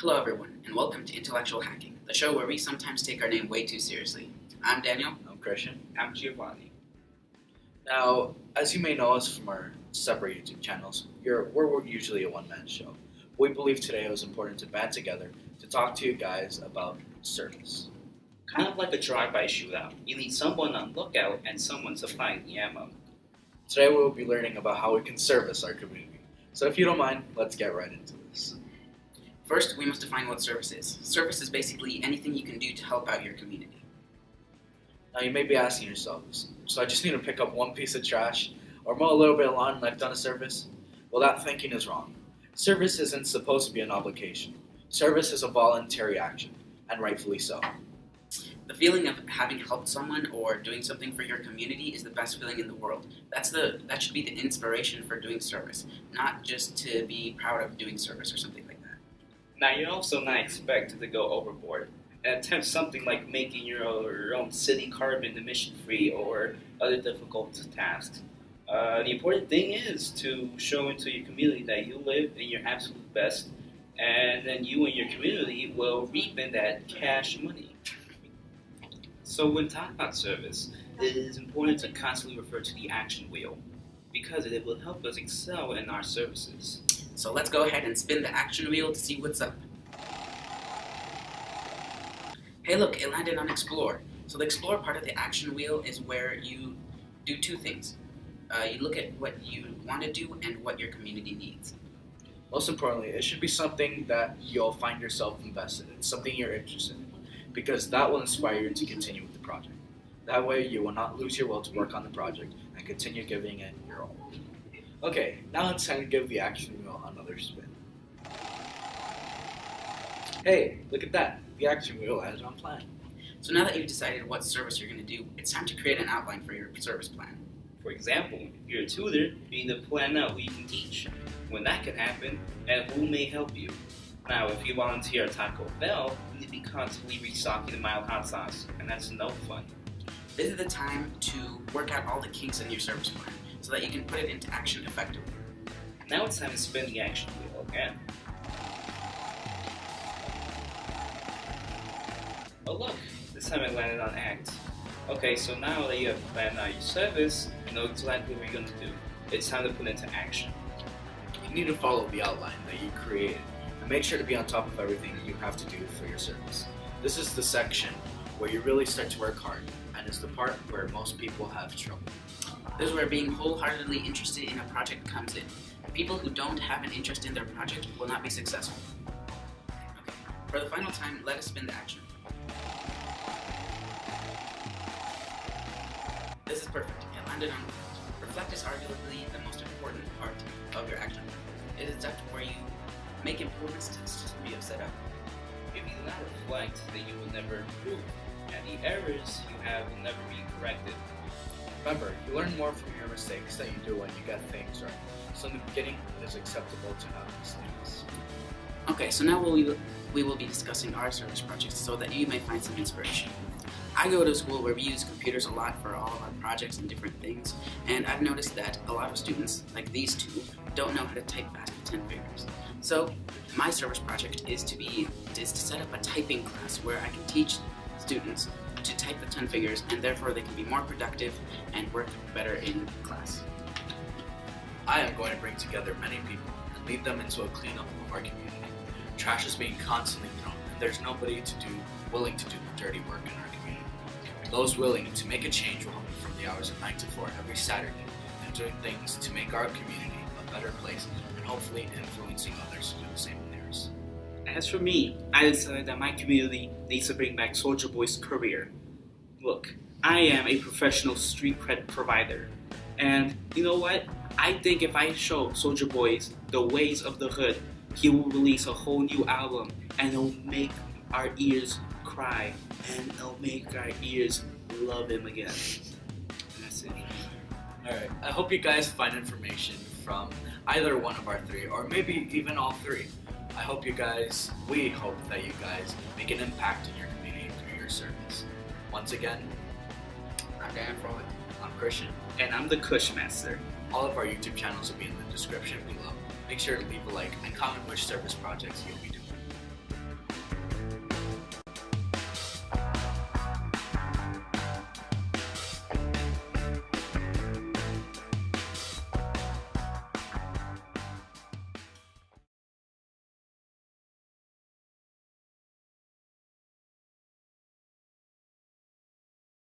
Hello everyone, and welcome to Intellectual Hacking, the show where we sometimes take our name way too seriously. I'm Daniel. I'm Christian. I'm Giovanni. Now, as you may know us from our separate YouTube channels, we're usually a one-man show. We believe today it was important to band together to talk to you guys about service. Kind of like a drive-by shootout. You need someone on lookout and someone supplying the ammo. Today we will be learning about how we can service our community. So if you don't mind, let's get right into this. First, we must define what service is. Service is basically anything you can do to help out your community. Now you may be asking yourselves, so I just need to pick up one piece of trash or mow a little bit of lawn and I've done a service? Well, that thinking is wrong. Service isn't supposed to be an obligation. Service is a voluntary action, and rightfully so. The feeling of having helped someone or doing something for your community is the best feeling in the world. That should be the inspiration for doing service, not just to be proud of doing service or something like that. Now, you're also not expected to go overboard and attempt something like making your own city carbon emission-free or other difficult tasks. The important thing is to show into your community that you live in your absolute best, and then you and your community will reap in that cash money. So when talking about service, it is important to constantly refer to the action wheel because it will help us excel in our services. So let's go ahead and spin the action wheel to see what's up. Hey look, it landed on Explore. So the Explore part of the action wheel is where you do two things. You look at what you want to do and what your community needs. Most importantly, it should be something that you'll find yourself invested in, something you're interested in, because that will inspire you to continue with the project. That way you will not lose your will to work on the project and continue giving it your all. Okay, now it's time to give the action wheel another spin. Hey, look at that. The action wheel has on plan. So now that you've decided what service you're going to do, it's time to create an outline for your service plan. For example, if you're a tutor, you need to plan out who you can teach, when that can happen, and who may help you. Now, if you volunteer at Taco Bell, you need to be constantly restocking the mild hot sauce, and that's no fun. This is the time to work out all the kinks in your service plan so that you can put it into action effectively. Now it's time to spin the action wheel again. Oh look, this time it landed on ACT. Okay, so now that you have planned out your service, you know exactly what you're going to do. It's time to put it into action. You need to follow the outline that you created and make sure to be on top of everything you have to do for your service. This is the section where you really start to work hard, and it's the part where most people have trouble. This is where being wholeheartedly interested in a project comes in. People who don't have an interest in their project will not be successful. Okay. For the final time, let us spin the action. This is perfect. It landed on Reflect. Reflect is arguably the most important part of your action. It is a step where you make improvements to the system you have set up. If you do not reflect, then you will never improve, and the errors you have will never be corrected. Remember, you learn more from your mistakes than you do when you get things right. So in the beginning, it is acceptable to have mistakes. Okay, so now we will be discussing our service projects so that you may find some inspiration. I go to a school where we use computers a lot for all of our projects and different things, and I've noticed that a lot of students, like these two, don't know how to type fast with 10 fingers. So my service project is to set up a typing class where I can teach students to type the 10 fingers, and therefore they can be more productive and work better in class. I am going to bring together many people and lead them into a cleanup of our community. Trash is being constantly thrown, and there's nobody willing to do the dirty work in our community. Those willing to make a change will help me from the hours of 9 to 4 every Saturday and doing things to make our community a better place and hopefully influencing others to do the same in theirs. As for me, I decided that my community needs to bring back Soldier Boy's career. Look, I am a professional street cred provider, and you know what? I think if I show Soldier Boys the ways of the hood, he will release a whole new album, and it'll make our ears cry, and it'll make our ears love him again. And that's it. Alright, I hope you guys find information from either one of our three, or maybe even all three. We hope that you guys make an impact in your community through your service. Once again, I'm Dan Frolic. I'm Christian. And I'm the Cushmaster. All of our YouTube channels will be in the description below. Make sure to leave a like and comment which service projects you'll be